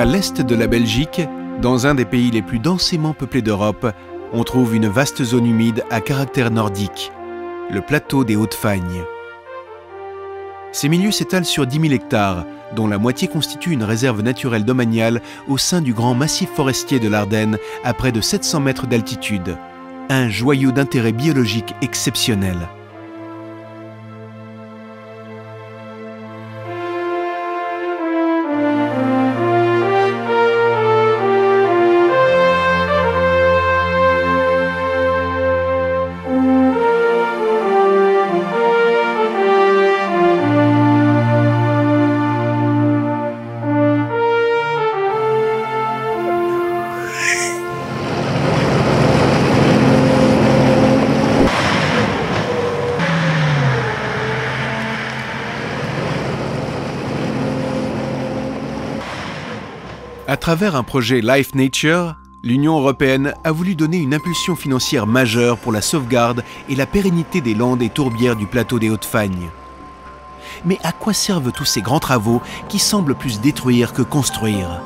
À l'est de la Belgique, dans un des pays les plus densément peuplés d'Europe, on trouve une vaste zone humide à caractère nordique, le plateau des Hautes-Fagnes. Ces milieux s'étalent sur 10 000 hectares, dont la moitié constitue une réserve naturelle domaniale au sein du grand massif forestier de l'Ardenne à près de 700 mètres d'altitude. Un joyau d'intérêt biologique exceptionnel. À travers un projet Life Nature, l'Union européenne a voulu donner une impulsion financière majeure pour la sauvegarde et la pérennité des landes et tourbières du plateau des Hautes-Fagnes. Mais à quoi servent tous ces grands travaux qui semblent plus détruire que construire ?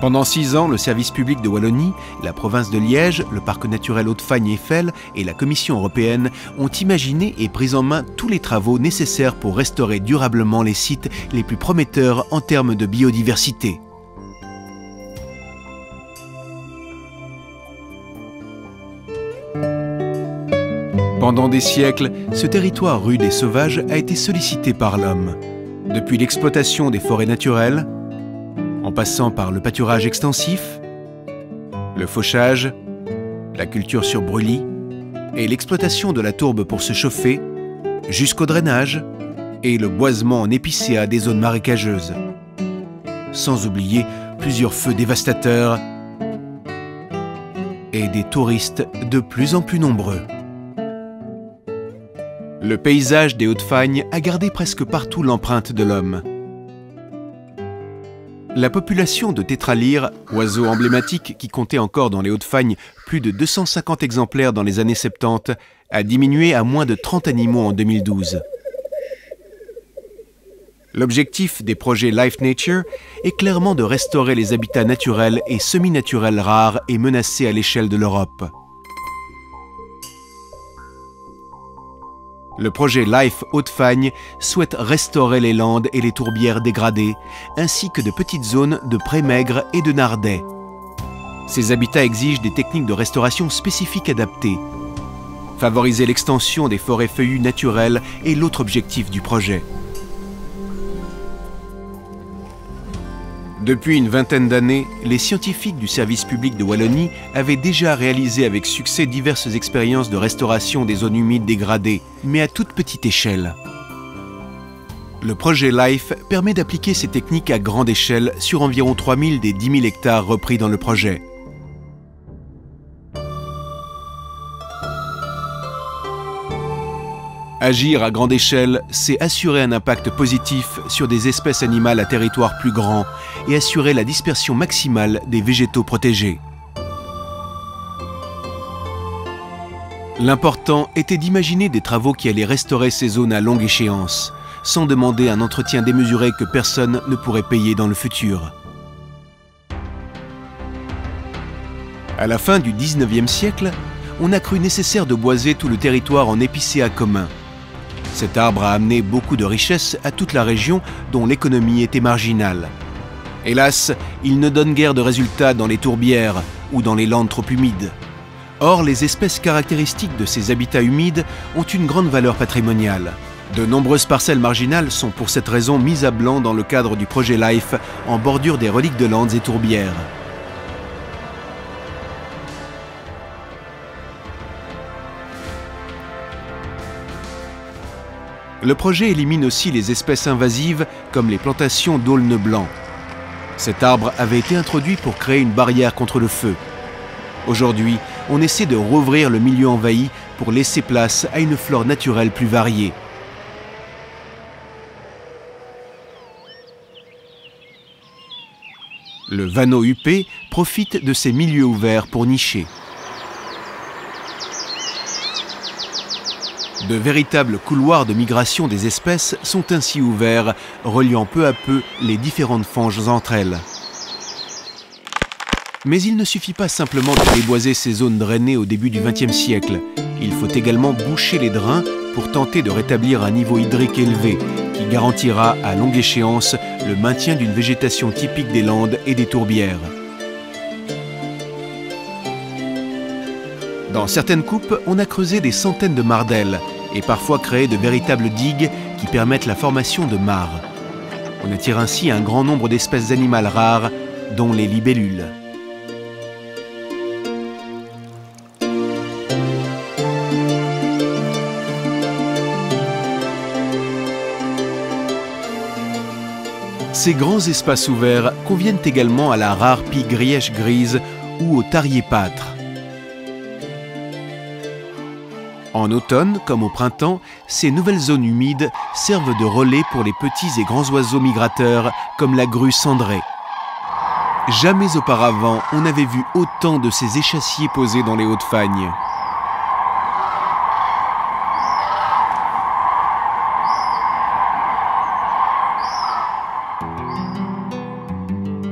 Pendant 6 ans, le service public de Wallonie, la province de Liège, le parc naturel Hautes-Fagnes-Eiffel et la Commission européenne ont imaginé et pris en main tous les travaux nécessaires pour restaurer durablement les sites les plus prometteurs en termes de biodiversité. Pendant des siècles, ce territoire rude et sauvage a été sollicité par l'homme. Depuis l'exploitation des forêts naturelles, en passant par le pâturage extensif, le fauchage, la culture sur brûlis et l'exploitation de la tourbe pour se chauffer, jusqu'au drainage et le boisement en épicéa des zones marécageuses. Sans oublier plusieurs feux dévastateurs et des touristes de plus en plus nombreux. Le paysage des Hautes-Fagnes a gardé presque partout l'empreinte de l'homme. La population de tétralyres, oiseaux emblématiques qui comptait encore dans les Hautes-Fagnes plus de 250 exemplaires dans les années 70, a diminué à moins de 30 animaux en 2012. L'objectif des projets Life Nature est clairement de restaurer les habitats naturels et semi-naturels rares et menacés à l'échelle de l'Europe. Le projet Life Hautes-Fagnes souhaite restaurer les landes et les tourbières dégradées, ainsi que de petites zones de prés maigres et de nardets. Ces habitats exigent des techniques de restauration spécifiques adaptées. Favoriser l'extension des forêts feuillues naturelles est l'autre objectif du projet. Depuis une vingtaine d'années, les scientifiques du service public de Wallonie avaient déjà réalisé avec succès diverses expériences de restauration des zones humides dégradées, mais à toute petite échelle. Le projet LIFE permet d'appliquer ces techniques à grande échelle sur environ 3000 des 10 000 hectares repris dans le projet. Agir à grande échelle, c'est assurer un impact positif sur des espèces animales à territoire plus grand et assurer la dispersion maximale des végétaux protégés. L'important était d'imaginer des travaux qui allaient restaurer ces zones à longue échéance, sans demander un entretien démesuré que personne ne pourrait payer dans le futur. À la fin du 19e siècle, on a cru nécessaire de boiser tout le territoire en épicéa commun. Cet arbre a amené beaucoup de richesses à toute la région dont l'économie était marginale. Hélas, il ne donne guère de résultats dans les tourbières ou dans les landes trop humides. Or, les espèces caractéristiques de ces habitats humides ont une grande valeur patrimoniale. De nombreuses parcelles marginales sont pour cette raison mises à blanc dans le cadre du projet LIFE en bordure des reliques de landes et tourbières. Le projet élimine aussi les espèces invasives comme les plantations d'aulne blanc. Cet arbre avait été introduit pour créer une barrière contre le feu. Aujourd'hui, on essaie de rouvrir le milieu envahi pour laisser place à une flore naturelle plus variée. Le vanneau huppé profite de ces milieux ouverts pour nicher. De véritables couloirs de migration des espèces sont ainsi ouverts, reliant peu à peu les différentes fanges entre elles. Mais il ne suffit pas simplement de déboiser ces zones drainées au début du XXe siècle. Il faut également boucher les drains pour tenter de rétablir un niveau hydrique élevé, qui garantira à longue échéance le maintien d'une végétation typique des landes et des tourbières. Dans certaines coupes, on a creusé des centaines de mardelles et parfois créé de véritables digues qui permettent la formation de mares. On attire ainsi un grand nombre d'espèces animales rares, dont les libellules. Ces grands espaces ouverts conviennent également à la rare pie grièche grise ou au tarier pâtre. En automne, comme au printemps, ces nouvelles zones humides servent de relais pour les petits et grands oiseaux migrateurs comme la grue cendrée. Jamais auparavant, on n'avait vu autant de ces échassiers posés dans les Hauts-de-Fagne.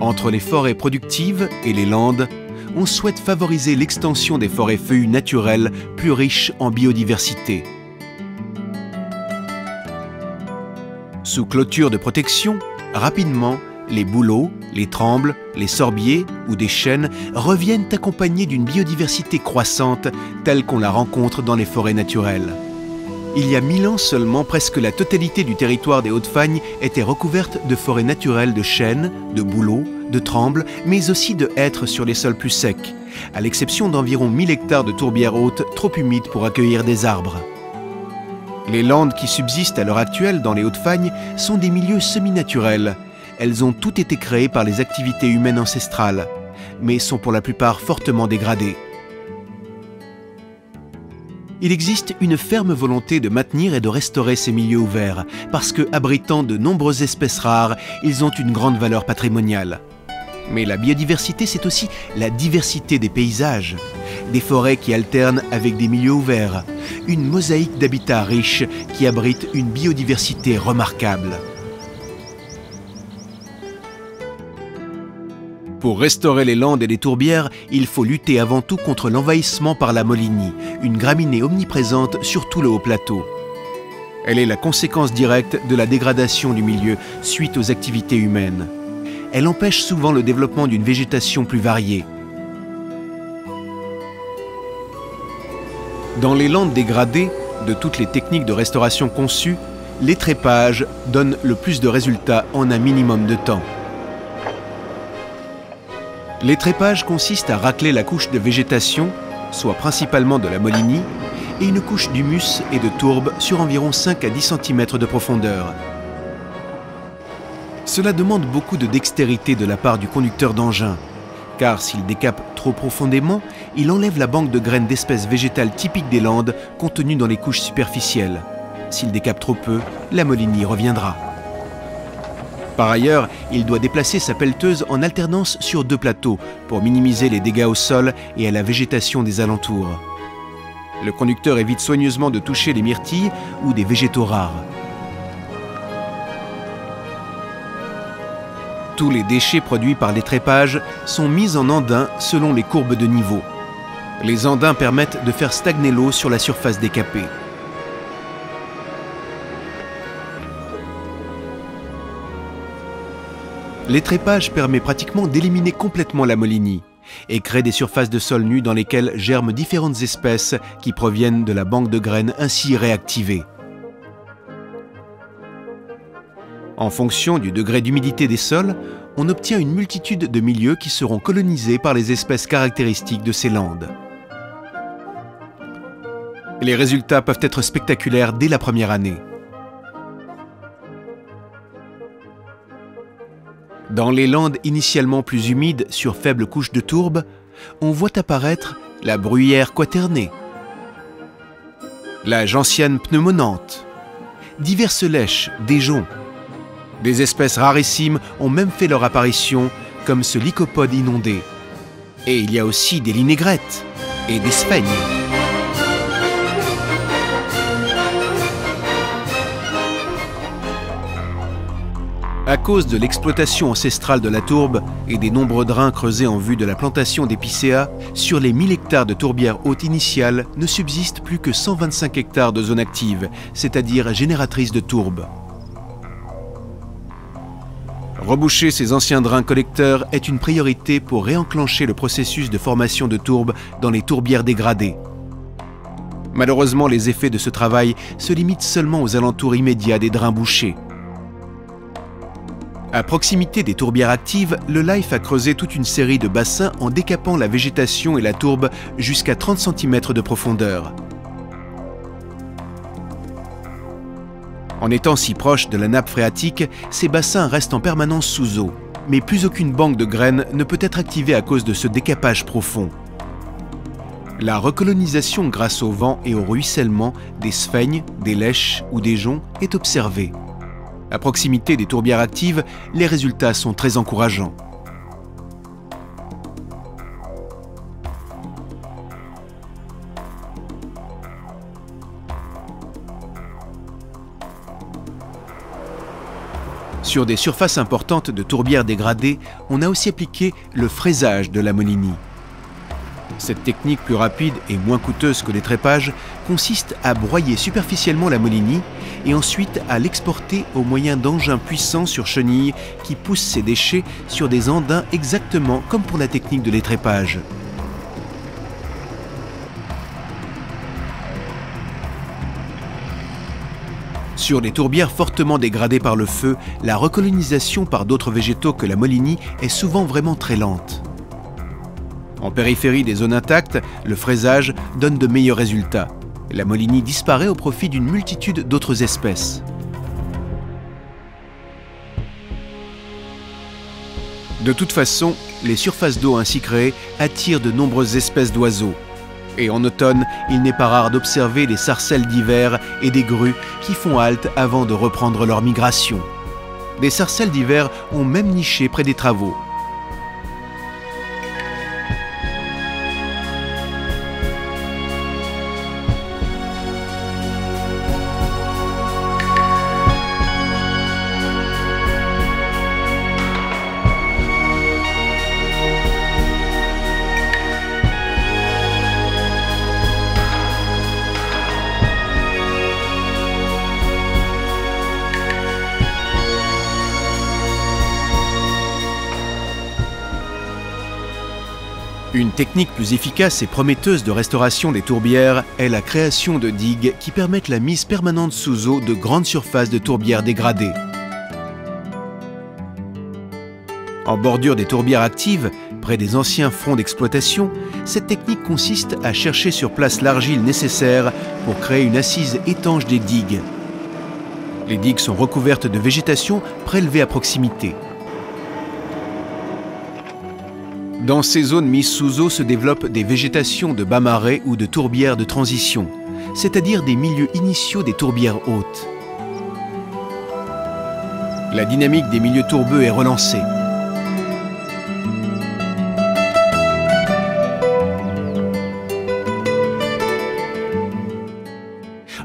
Entre les forêts productives et les landes, on souhaite favoriser l'extension des forêts feuillues naturelles plus riches en biodiversité. Sous clôture de protection, rapidement, les bouleaux, les trembles, les sorbiers ou des chênes reviennent accompagnés d'une biodiversité croissante telle qu'on la rencontre dans les forêts naturelles. Il y a 1000 ans seulement, presque la totalité du territoire des Hauts-de-Fagne était recouverte de forêts naturelles de chênes, de bouleaux, de trembles, mais aussi de hêtres sur les sols plus secs, à l'exception d'environ 1000 hectares de tourbières hautes trop humides pour accueillir des arbres. Les landes qui subsistent à l'heure actuelle dans les Hauts-de-Fagne sont des milieux semi-naturels. Elles ont toutes été créées par les activités humaines ancestrales, mais sont pour la plupart fortement dégradées. Il existe une ferme volonté de maintenir et de restaurer ces milieux ouverts, parce que, abritant de nombreuses espèces rares, ils ont une grande valeur patrimoniale. Mais la biodiversité, c'est aussi la diversité des paysages, des forêts qui alternent avec des milieux ouverts, une mosaïque d'habitats riches qui abrite une biodiversité remarquable. Pour restaurer les landes et les tourbières, il faut lutter avant tout contre l'envahissement par la molinie, une graminée omniprésente sur tout le haut plateau. Elle est la conséquence directe de la dégradation du milieu suite aux activités humaines. Elle empêche souvent le développement d'une végétation plus variée. Dans les landes dégradées, de toutes les techniques de restauration conçues, l'étrépage donne le plus de résultats en un minimum de temps. L'étrépage consiste à racler la couche de végétation, soit principalement de la molinie, et une couche d'humus et de tourbe sur environ 5 à 10 cm de profondeur. Cela demande beaucoup de dextérité de la part du conducteur d'engin, car s'il décape trop profondément, il enlève la banque de graines d'espèces végétales typiques des landes contenues dans les couches superficielles. S'il décape trop peu, la molinie reviendra. Par ailleurs, il doit déplacer sa pelleteuse en alternance sur 2 plateaux pour minimiser les dégâts au sol et à la végétation des alentours. Le conducteur évite soigneusement de toucher les myrtilles ou des végétaux rares. Tous les déchets produits par l'étrépage sont mis en andins selon les courbes de niveau. Les andins permettent de faire stagner l'eau sur la surface décapée. L'étrépage permet pratiquement d'éliminer complètement la molinie et crée des surfaces de sol nues dans lesquelles germent différentes espèces qui proviennent de la banque de graines ainsi réactivée. En fonction du degré d'humidité des sols, on obtient une multitude de milieux qui seront colonisés par les espèces caractéristiques de ces landes. Les résultats peuvent être spectaculaires dès la première année. Dans les landes initialement plus humides sur faible couche de tourbe, on voit apparaître la bruyère quaternée, la gentiane pneumonante, diverses lèches, des joncs. Des espèces rarissimes ont même fait leur apparition, comme ce lycopode inondé. Et il y a aussi des linégrètes et des sphènes. À cause de l'exploitation ancestrale de la tourbe et des nombreux drains creusés en vue de la plantation d'épicéas, sur les 1000 hectares de tourbières hautes initiales ne subsiste plus que 125 hectares de zones actives, c'est-à-dire génératrices de tourbe. Reboucher ces anciens drains collecteurs est une priorité pour réenclencher le processus de formation de tourbe dans les tourbières dégradées. Malheureusement, les effets de ce travail se limitent seulement aux alentours immédiats des drains bouchés. À proximité des tourbières actives, le LIFE a creusé toute une série de bassins en décapant la végétation et la tourbe jusqu'à 30 cm de profondeur. En étant si proches de la nappe phréatique, ces bassins restent en permanence sous eau, mais plus aucune banque de graines ne peut être activée à cause de ce décapage profond. La recolonisation grâce au vent et au ruissellement des sphègnes, des lèches ou des joncs est observée. À proximité des tourbières actives, les résultats sont très encourageants. Sur des surfaces importantes de tourbières dégradées, on a aussi appliqué le fraisage de l'ammonia. Cette technique plus rapide et moins coûteuse que les trépages consiste à broyer superficiellement l'ammonia et ensuite à l'exporter au moyen d'engins puissants sur chenilles qui poussent ces déchets sur des andins exactement comme pour la technique de l'étrépage. Sur les tourbières fortement dégradées par le feu, la recolonisation par d'autres végétaux que la molinie est souvent vraiment très lente. En périphérie des zones intactes, le fraisage donne de meilleurs résultats. La molinie disparaît au profit d'une multitude d'autres espèces. De toute façon, les surfaces d'eau ainsi créées attirent de nombreuses espèces d'oiseaux. Et en automne, il n'est pas rare d'observer des sarcelles d'hiver et des grues qui font halte avant de reprendre leur migration. Des sarcelles d'hiver ont même niché près des travaux. Une technique plus efficace et prometteuse de restauration des tourbières est la création de digues qui permettent la mise permanente sous eau de grandes surfaces de tourbières dégradées. En bordure des tourbières actives, près des anciens fronts d'exploitation, cette technique consiste à chercher sur place l'argile nécessaire pour créer une assise étanche des digues. Les digues sont recouvertes de végétation prélevée à proximité. Dans ces zones mises sous eau se développent des végétations de bas marais ou de tourbières de transition, c'est-à-dire des milieux initiaux des tourbières hautes. La dynamique des milieux tourbeux est relancée.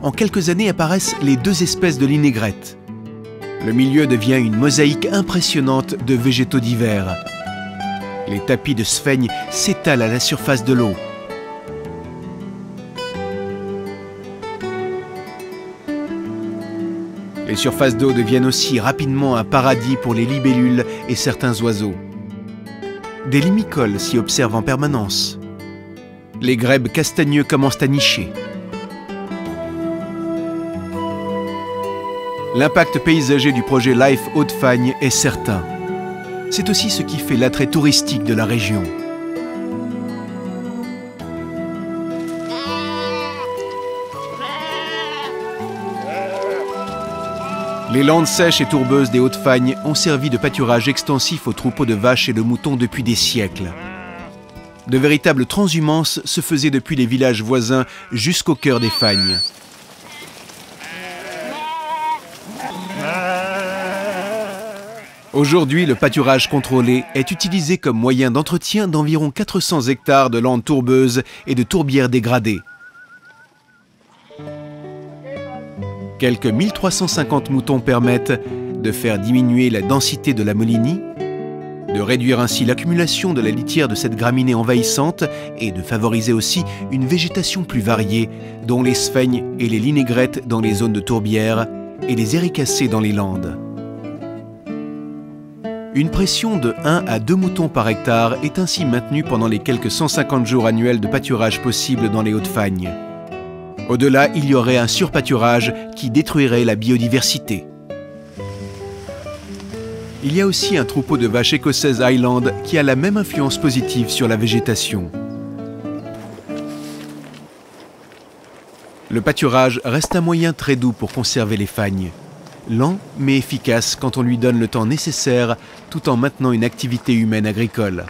En quelques années apparaissent les deux espèces de linégrette. Le milieu devient une mosaïque impressionnante de végétaux divers. Les tapis de sphègnes s'étalent à la surface de l'eau. Les surfaces d'eau deviennent aussi rapidement un paradis pour les libellules et certains oiseaux. Des limicoles s'y observent en permanence. Les grèbes castagneux commencent à nicher. L'impact paysager du projet LIFE Haute-Fagne est certain. C'est aussi ce qui fait l'attrait touristique de la région. Les landes sèches et tourbeuses des Hautes-Fagnes ont servi de pâturage extensif aux troupeaux de vaches et de moutons depuis des siècles. De véritables transhumances se faisaient depuis les villages voisins jusqu'au cœur des Fagnes. Aujourd'hui, le pâturage contrôlé est utilisé comme moyen d'entretien d'environ 400 hectares de landes tourbeuses et de tourbières dégradées. Quelques 1350 moutons permettent de faire diminuer la densité de la molinie, de réduire ainsi l'accumulation de la litière de cette graminée envahissante et de favoriser aussi une végétation plus variée, dont les sphègnes et les linégrètes dans les zones de tourbières et les éricacées dans les landes. Une pression de 1 à 2 moutons par hectare est ainsi maintenue pendant les quelques 150 jours annuels de pâturage possibles dans les Hauts-de-Fagne. Au-delà, il y aurait un surpâturage qui détruirait la biodiversité. Il y a aussi un troupeau de vaches écossaises Highland qui a la même influence positive sur la végétation. Le pâturage reste un moyen très doux pour conserver les fagnes. Lent mais efficace quand on lui donne le temps nécessaire tout en maintenant une activité humaine agricole.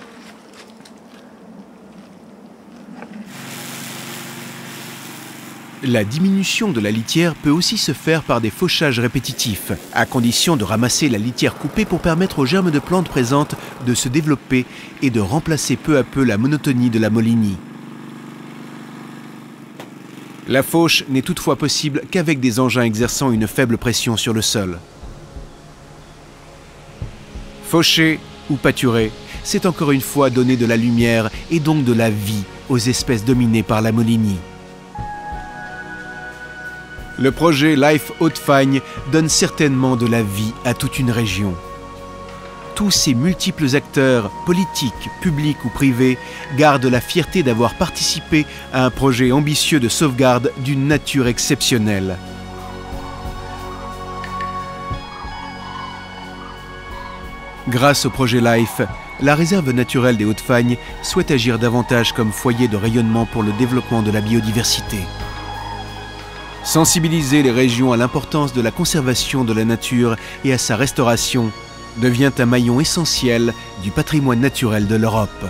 La diminution de la litière peut aussi se faire par des fauchages répétitifs, à condition de ramasser la litière coupée pour permettre aux germes de plantes présentes de se développer et de remplacer peu à peu la monotonie de la molinie. La fauche n'est toutefois possible qu'avec des engins exerçant une faible pression sur le sol. Faucher ou pâturer, c'est encore une fois donner de la lumière et donc de la vie aux espèces dominées par la molinie. Le projet Life Hauts-de-Fagne donne certainement de la vie à toute une région. Tous ces multiples acteurs, politiques, publics ou privés, gardent la fierté d'avoir participé à un projet ambitieux de sauvegarde d'une nature exceptionnelle. Grâce au projet LIFE, la réserve naturelle des Hauts-de-Fagne souhaite agir davantage comme foyer de rayonnement pour le développement de la biodiversité. Sensibiliser les régions à l'importance de la conservation de la nature et à sa restauration devient un maillon essentiel du patrimoine naturel de l'Europe.